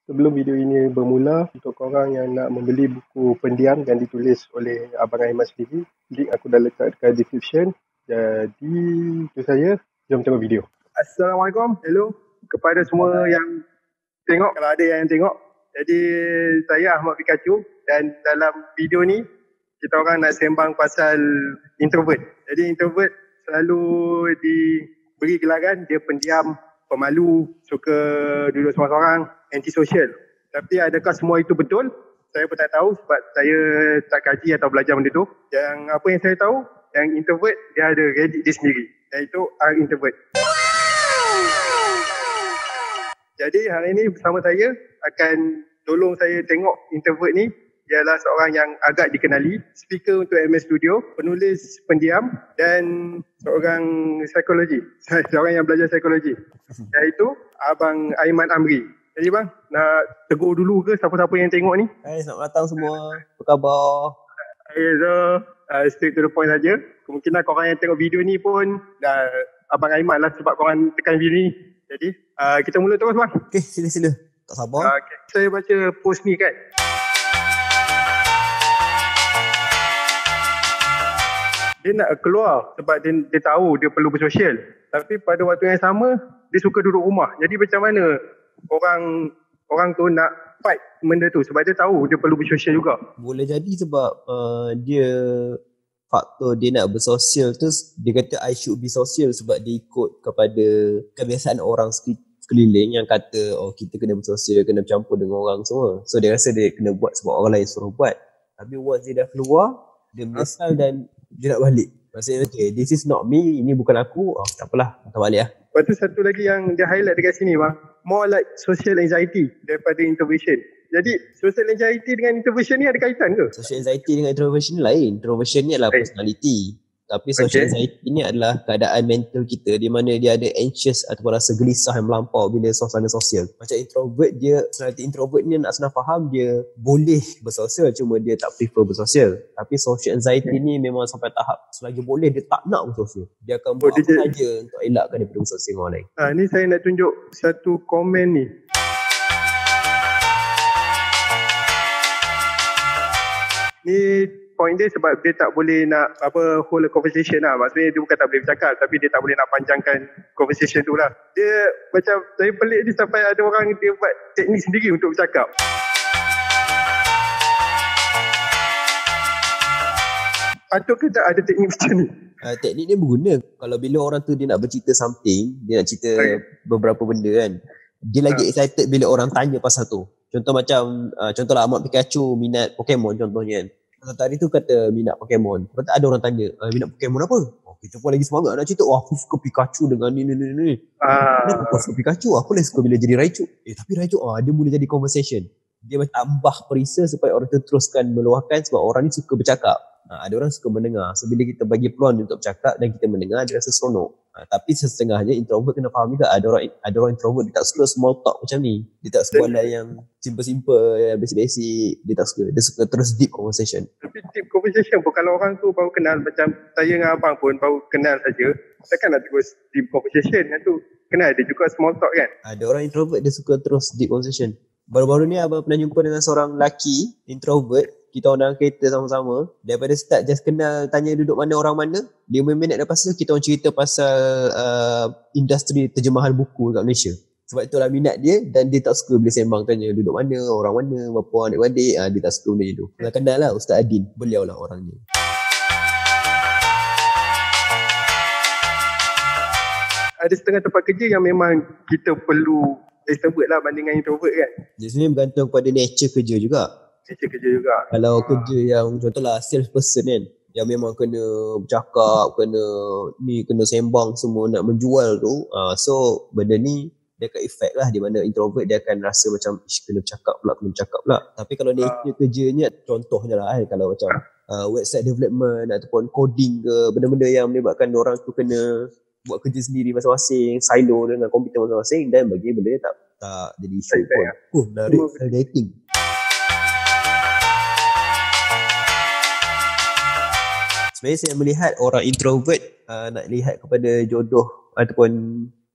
Sebelum video ini bermula, untuk korang yang nak membeli buku pendiam yang ditulis oleh Abang Aiman sendiri, link aku dah letak dekat description. Jadi, itu saya. Jom tengok video. Assalamualaikum. Hello kepada semua yang tengok, kalau ada yang tengok. Jadi, saya Ahmad Pikachu dan dalam video ni, kita orang nak sembang pasal introvert. Jadi, introvert selalu diberi gelaran dia pendiam, pemalu, suka duduk seorang-seorang, antisocial. Tapi adakah semua itu betul? Saya pun tak tahu sebab saya tak kaji atau belajar benda tu. Yang apa yang saya tahu, yang introvert dia ada Reddit dia sendiri, iaitu R-Introvert. Jadi hari ini bersama saya akan tolong saya tengok introvert ni. Dia adalah seorang yang agak dikenali, speaker untuk MS Studio, penulis pendiam dan seorang psikologi. Seorang yang belajar psikologi, iaitu Abang Aiman Amri. Jadi bang, nak tegur dulu ke siapa-siapa yang tengok ni? Hai, selamat datang semua. Apa khabar? So, straight to the point saja. Kemungkinan korang yang tengok video ni pun Abang Aiman lah sebab korang tekan video ni. Jadi, kita mula terus bang. Okey, sila-sila. Tak sabar. Okay. Saya baca post ni kan. Dia nak keluar sebab dia tahu dia perlu bersosial. Tapi pada waktu yang sama, dia suka duduk rumah. Jadi macam mana orang tu nak fight benda tu sebab dia tahu dia perlu bersosial juga. Boleh jadi sebab dia faktor dia nak bersosial tu, dia kata I should be social sebab dia ikut kepada kebiasaan orang sekeliling yang kata kita kena bersosial, kena bercampur dengan orang semua. So dia rasa dia kena buat sebab orang lain suruh buat. Tapi once dia dah keluar, dia menyesal dan dia nak balik. Maksudnya this is not me, ini bukan aku. Tak apalah, kita balik lah. Lepas tu satu lagi yang dia highlight dekat sini bang, more like social anxiety daripada introversion. Jadi social anxiety dengan introversion ni ada kaitan ke? Social anxiety dengan introversion ni lain. Introversion ni adalah personality. Tapi social anxiety ni adalah keadaan mental kita di mana dia ada anxious ataupun rasa gelisah yang melampau bila suasana sosial. Macam introvert, dia personality introvert ni nak senang faham, dia boleh bersosial cuma dia tak prefer bersosial. Tapi social anxiety ni memang sampai tahap selagi boleh dia tak nak bersosial. Dia akan buat apa saja untuk elakkan daripada bersosial dengan orang lain. Ni saya nak tunjuk satu komen ni. Ni point dia sebab dia tak boleh nak hold a conversation lah. Maksudnya dia bukan tak boleh bercakap, tapi dia tak boleh nak panjangkan conversation tu lah. Dia macam, saya pelik dia sampai ada orang dia buat teknik sendiri untuk bercakap. Atau ke tak ada teknik macam ni? Teknik ni berguna. Kalau bila orang tu dia nak bercerita something, dia nak cerita beberapa benda kan, dia lagi excited bila orang tanya pasal tu. Contoh macam, contohlah Ahmad Pikachu minat Pokemon contohnya kan. Tadi tu kata minat Pokemon. Lepas tu ada orang tanya, minat Pokemon apa? Kita pun lagi semangat nak cerita. Aku suka Pikachu dengan ni. Kenapa kau suka Pikachu? Aku lagi suka bila jadi Raichu. Tapi Raichu, dia boleh jadi conversation. Dia tambah perisa supaya orang tu teruskan meluahkan sebab orang ni suka bercakap. Ada orang suka mendengar. So bila kita bagi peluang untuk bercakap dan kita mendengar, dia rasa seronok. Tapi setengahnya introvert kena faham juga. Ada orang introvert dia tak suka small talk macam ni. Dia tak suka yang simple-simple, yang basic-basic. Dia tak suka. Dia suka terus deep conversation. Tapi deep conversation pun kalau orang tu baru kenal, macam saya dengan abang pun baru kenal saja, takkan nak terus deep conversation kan tu. Kena ada juga small talk kan. Ada orang introvert dia suka terus deep conversation. Baru-baru ni abang pernah jumpa dengan seorang lelaki introvert. Kita orang dalam kereta sama-sama. Daripada start just kenal, tanya duduk mana, orang mana. 5 minit lepas tu kita orang cerita pasal industri terjemahan buku kat Malaysia. Sebab itulah minat dia dan dia tak suka bila sembang tanya duduk mana, orang mana, berapa adik-adik. Dia tak suka benda tu. Kita kenal lah Ustaz Adin. Beliau lah orangnya. Ada setengah tempat kerja yang memang kita perlu extrovert lah banding dengan introvert kan. Jadi sebenarnya bergantung pada nature kerja juga. Kalau kerja yang contohlah sales person kan, yang memang kena bercakap, kena sembang semua nak menjual tu, so benda ni dia akan efek lah, di mana introvert dia akan rasa macam kena bercakap pula. Tapi kalau nature kerjanya, contohnya lah kalau macam website development ataupun coding ke, benda-benda yang menyebabkan orang tu kena buat kerja sendiri masing-masing, silo dengan komputer masing-masing, dan bagi benda ni tak jadi isu pun. Menarik dating. Sebenarnya saya melihat orang introvert nak lihat kepada jodoh ataupun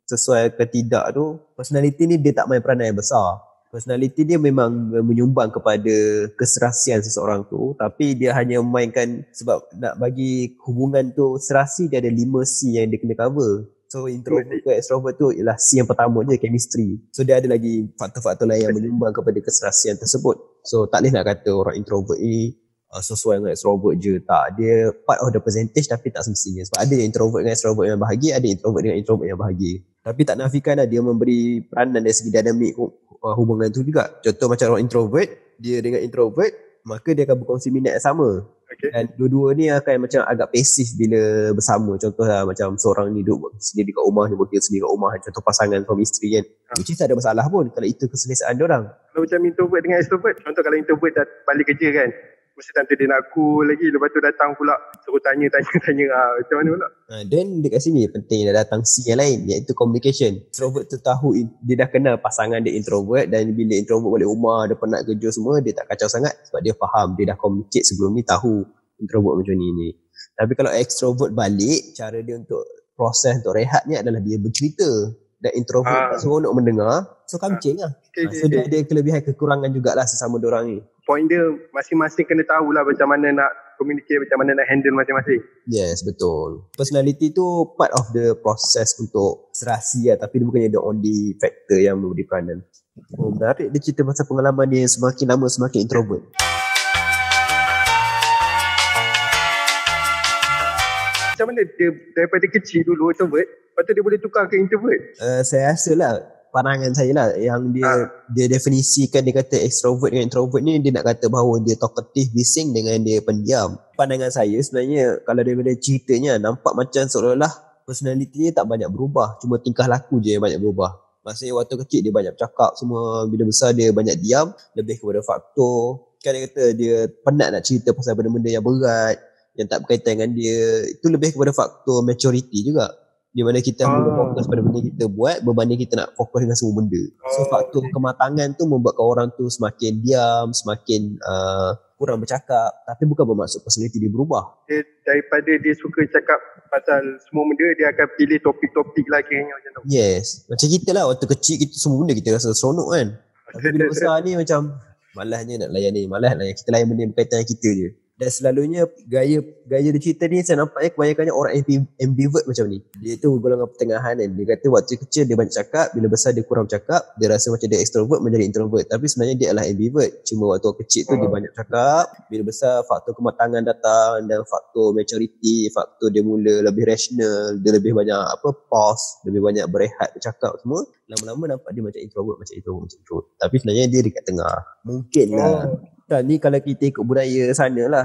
sesuai ke tidak tu, personality ni dia tak main peranan yang besar. Personality dia memang menyumbang kepada keserasian seseorang tu, tapi dia hanya memainkan sebab nak bagi hubungan tu serasi, dia ada 5 C yang dia kena cover. So introvert ke extrovert tu ialah C yang pertama je, chemistry. So dia ada lagi faktor-faktor lain yang menyumbang kepada keserasian tersebut. So tak boleh nak kata orang introvert ni sesuai dengan extrovert je. Tak, dia part of the percentage tapi tak semestinya. Sebab ada introvert dengan extrovert yang bahagia, ada introvert dengan introvert yang bahagia. Tapi tak nafikan lah dia memberi peranan dari segi dinamik hubungan tu juga. Contoh macam orang introvert, dia dengan introvert, maka dia akan berkongsi minat yang sama. Okay. Dan dua-dua ni akan macam agak pasif bila bersama. Contoh lah macam seorang ni duduk sendiri kat rumah, dia bekerja sendiri kat rumah. Contoh pasangan suami isteri kan. Which is tak ada masalah pun kalau itu keselesaan diorang. Kalau macam introvert dengan extrovert, contoh kalau introvert dah balik kerja kan, mesti nanti dia nak cool lagi, lepas tu datang pula suruh tanya macam mana pula. Then dekat sini penting dah datang C yang lain, iaitu communication. Introvert tu tahu dia dah kenal pasangan dia introvert, dan bila introvert balik rumah dia penat kerja semua, dia tak kacau sangat sebab dia faham, dia dah communicate sebelum ni, tahu introvert macam ni. Tapi kalau extrovert balik, cara dia untuk proses untuk rehat ni adalah dia bercerita, dan introvert tak seronok mendengar, so kamcing lah. So dia ada kelebihan kekurangan jugalah sesama diorang ni. Point dia masing-masing kena tahulah macam mana nak communicate, macam mana nak handle masing-masing. Yes, betul. Personality tu part of the process untuk serasi lah, tapi dia bukannya the only factor yang memberi peranan. Menarik dia cerita pasal pengalaman dia semakin lama semakin introvert. Macam mana dia daripada kecil dulu introvert, lepas tu dia boleh tukar ke introvert? Saya rasa lah, pandangan saya lah, yang dia definisikan, dia kata extrovert dengan introvert ni, dia nak kata bahawa dia talkative, bising dengan dia pendiam. Pandangan saya sebenarnya, kalau daripada ceritanya, nampak macam seolah-olah personality dia tak banyak berubah, cuma tingkah laku je yang banyak berubah. Maksudnya waktu kecil dia banyak bercakap semua, bila besar dia banyak diam, lebih kepada faktor, kan dia kata dia penat nak cerita pasal benda-benda yang berat, yang tak berkaitan dengan dia. Itu lebih kepada faktor maturity juga, di mana kita mula fokus pada benda kita buat berbanding kita nak fokus dengan semua benda. So faktor kematangan tu membuatkan orang tu semakin diam, semakin kurang bercakap, tapi bukan bermaksud personality dia berubah. Daripada dia suka cakap pasal semua benda, dia akan pilih topik-topik lah kiranya macam tu. Yes, macam kita lah waktu kecil, kita semua benda kita rasa seronok kan. Tapi bila besar ni macam malasnya nak layan ni, malas nak layan, kita layan benda yang berkaitan dengan kita je. Dan selalunya gaya dia cerita ni, saya nampaknya kebanyakannya orang ambivert macam ni. Dia tu golongan pertengahan kan. Dia kata waktu kecil dia banyak cakap, bila besar dia kurang cakap, dia rasa macam dia extrovert menjadi introvert. Tapi sebenarnya dia adalah ambivert. Cuma waktu kecil tu dia banyak cakap, bila besar faktor kematangan datang, dan faktor maturity, faktor dia mula lebih rational, dia lebih banyak pause, lebih banyak berehat, bercakap semua. Lama-lama nampak dia macam introvert. Tapi sebenarnya dia dekat tengah. Mungkin lah. Ni kalau kita ikut budaya sana lah.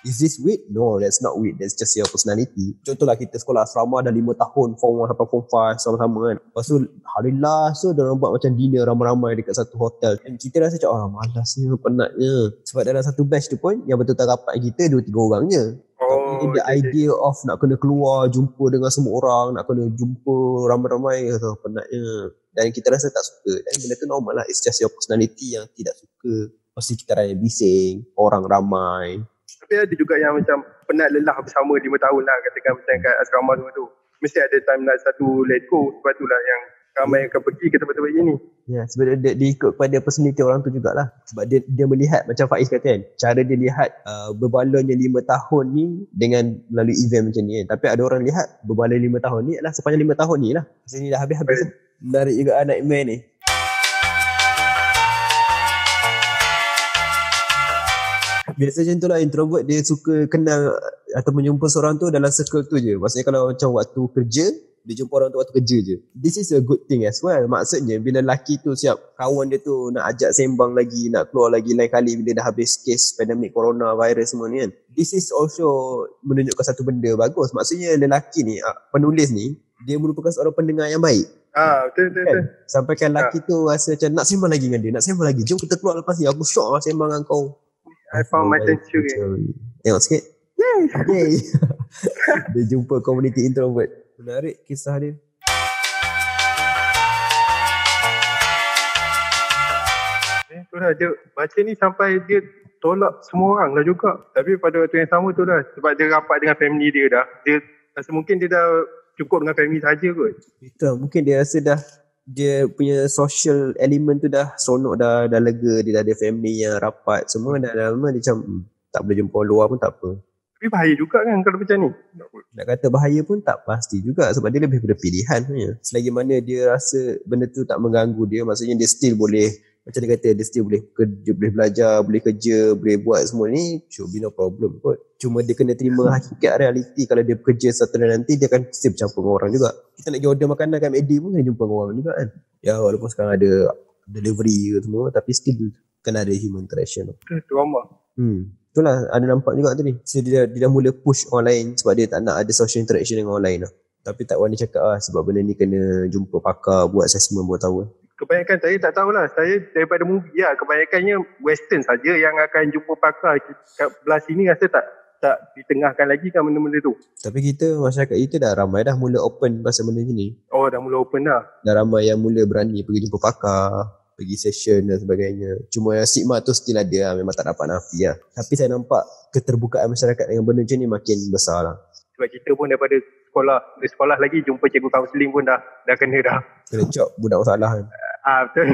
Is this weird? No, that's not weird. That's just your personality. Contohlah kita sekolah asrama dah 5 tahun, form 1 sampai form 5 sama-sama kan. Lepas tu hari last tu diorang buat macam dinner ramai-ramai dekat satu hotel. Dan kita rasa macam malasnya, penatnya. Sebab dalam satu batch tu pun yang betul-betul rapat kita 2-3 orang je. Tapi the idea of nak kena keluar, jumpa dengan semua orang, nak kena jumpa ramai-ramai, penatnya. Dan kita rasa tak suka. Dan benda tu normal lah. It's just your personality yang tidak suka. Pasti kita rasa bising, orang ramai. Tapi ada juga yang macam penat lelah bersama 5 tahun lah, katakan macam kat asrama semua tu. Mesti ada time nak satu let go. Sebab tu lah yang ramai akan pergi ke tempat-tempat ini. Ya, sebenarnya dia ikut pada personality orang tu jugalah. Sebab dia melihat, macam Faiz kata kan, cara dia lihat berbalonnya 5 tahun ni dengan melalui event macam ni kan. Tapi ada orang lihat berbalon 5 tahun ni adalah sepanjang 5 tahun ni lah. Macam ni dah habis-habis lah. Menarik juga Nightmare ni. Biasa macam tu lah, introvert dia suka kenal atau menjumpa seorang tu dalam circle tu je. Maksudnya kalau macam waktu kerja, dia jumpa orang tu waktu kerja je. This is a good thing as well. Maksudnya bila lelaki tu siap, kawan dia tu nak ajak sembang lagi, nak keluar lagi lain kali bila dah habis kes pandemik corona virus semua ni kan. This is also menunjukkan satu benda bagus. Maksudnya lelaki ni, penulis ni, dia merupakan seorang pendengar yang baik. Betul. Kan? Sampaikan lelaki tu rasa macam nak sembang lagi dengan dia, nak sembang lagi. Jom kita keluar lepas ni, aku shock lah sembang dengan kau. I found my century. Tengok sikit. Yay. Dia jumpa community introvert. Menarik kisah dia. Itulah dia baca ni sampai dia tolak semua orang lah juga. Tapi pada waktu yang sama tu lah, sebab dia rapat dengan family dia dah, dia rasa mungkin dia dah cukup dengan family saja kot. Itu mungkin dia rasa dah dia punya social element tu dah seronok, dah lega, dia dah ada family yang rapat semua, dah lama dia macam tak boleh jumpa luar pun tak apa. Tapi bahaya juga kan kalau macam ni. Nak kata bahaya pun tak pasti juga, sebab dia lebih pada pilihan sebenarnya. Selagi mana dia rasa benda tu tak mengganggu dia, maksudnya dia still boleh, macam dia kata, dia still boleh kerja, boleh belajar, boleh kerja, boleh buat semua ni, should be no problem kot. Cuma dia kena terima hakikat realiti, kalau dia bekerja satu hari nanti, dia akan still bercampur dengan orang juga. Kita nak pergi order makanan kat McD pun kena jumpa dengan orang juga kan. Ya walaupun sekarang ada delivery ke semua, tapi still kena ada human interaction. Trauma. Itulah ada nampak juga tadi. So dia dah mula push orang lain sebab dia tak nak ada social interaction dengan orang lain lah. Tapi tak Wan dia cakap sebab benda ni kena jumpa pakar, buat assessment, buat tahu. Kebanyakan saya tak tahulah. Saya daripada movie lah. Kebanyakannya western saja yang akan jumpa pakar. Kat belah sini rasa tak ditengahkan lagi kan benda-benda tu. Tapi kita, masyarakat kita dah ramai dah mula open pasal benda ni. Oh, dah mula open dah. Dah ramai yang mula berani pergi jumpa pakar, pergi session dan sebagainya. Cuma stigma tu still ada lah. Memang tak dapat nafi lah. Tapi saya nampak keterbukaan masyarakat dengan benda macam ni makin besar lah. Sebab kita pun daripada sekolah lagi jumpa cikgu kaunseling pun dah kena dah. Kena cop budak masalah kan. Betul.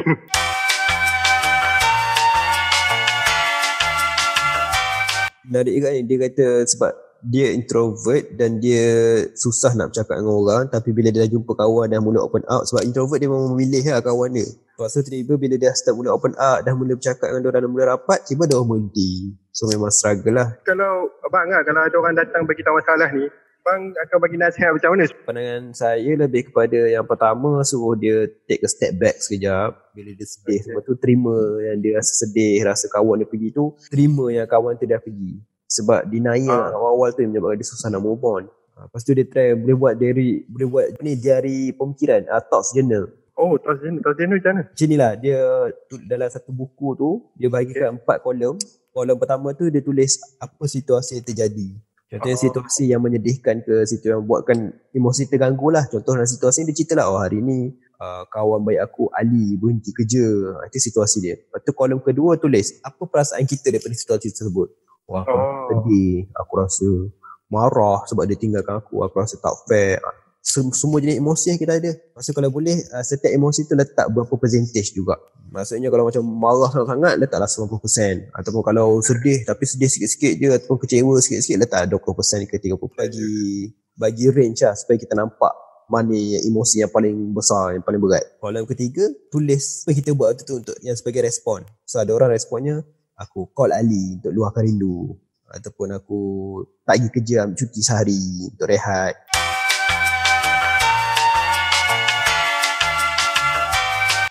Menarik juga ni, dia kata sebab dia introvert dan dia susah nak bercakap dengan orang, tapi bila dia dah jumpa kawan dah mula open up, sebab introvert dia memang memilih lah kawan dia. Lepas tu tiba-tiba bila dia start mula open up, dah mula bercakap dengan orang, dah mula rapat, tiba dah berhenti. So memang struggle lah. Kalau abang lah, kalau ada orang datang bagi tahu masalah ni, abang akan bagi nasihat macam mana? Pandangan saya lebih kepada yang pertama, suruh dia take a step back sekejap. Bila dia sedih semua tu, terima yang dia rasa sedih, rasa kawan dia pergi tu, terima yang kawan tu dah pergi. Sebab denial awal-awal tu yang menyebabkan dia susah nak move on. Lepas tu dia try boleh buat diary pemikiran, thoughts journal. Oh, thoughts journal macam mana? Macam ni lah, dia dalam satu buku tu, dia bahagikan 4 kolom. Kolom pertama tu dia tulis apa situasi yang terjadi. Contohnya situasi yang menyedihkan ke, situasi yang buatkan emosi terganggu lah. Contoh dalam situasi ni dia cerita lah, hari ni kawan baik aku Ali berhenti kerja. Itu situasi dia. Lepas tu kolom kedua tulis apa perasaan kita daripada situasi tersebut. Wah, aku sedih, aku rasa marah sebab dia tinggalkan aku rasa tak fair. Semua jenis emosi yang kita ada. Maksudnya kalau boleh setiap emosi tu letak berapa percentage juga. Maksudnya kalau macam marah sangat letaklah 90%. Ataupun kalau sedih tapi sedih sikit-sikit je, ataupun kecewa sikit-sikit letak 20% ke 30%. Bagi range lah supaya kita nampak mana emosi yang paling besar, yang paling berat. Kalau yang ketiga, tulis apa kita buat tu untuk yang sebagai respon. So ada orang responnya, aku call Ali untuk luahkan rindu, ataupun aku tak pergi kerja, ambil cuti sehari untuk rehat.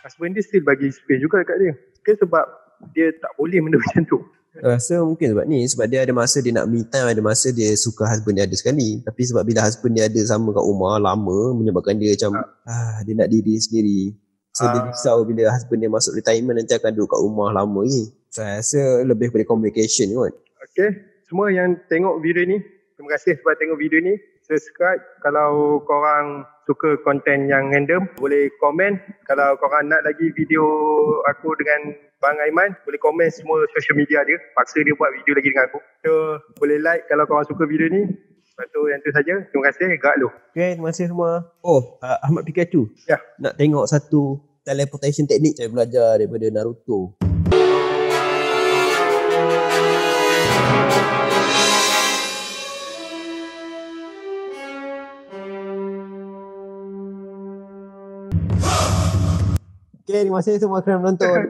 Husband dia still bagi space juga dekat dia. Ke sebab dia tak boleh benda macam tu? Rasa mungkin sebab ni, sebab dia ada masa dia nak me time, ada masa dia suka husband dia ada sekali. Tapi sebab bila husband dia ada sama kat rumah lama, menyebabkan dia macam dia nak diri sendiri. So dia risau bila husband dia masuk retirement nanti akan duduk kat rumah lama lagi. Saya rasa lebih pada communication kot. Okay, semua yang tengok video ni, terima kasih sebab tengok video ni. Subscribe. Kalau korang suka konten yang random, boleh komen. Kalau korang nak lagi video aku dengan Bang Aiman, boleh komen semua social media dia. Paksa dia buat video lagi dengan aku. So, boleh like kalau korang suka video ni. Lepas tu yang tu saja. Terima kasih. Gerak lu. Okay, terima kasih semua. Ahmad Pikachu. Ya. Nak tengok satu teleportation teknik saya belajar daripada Naruto. Okay, terima kasih semua kerana menonton.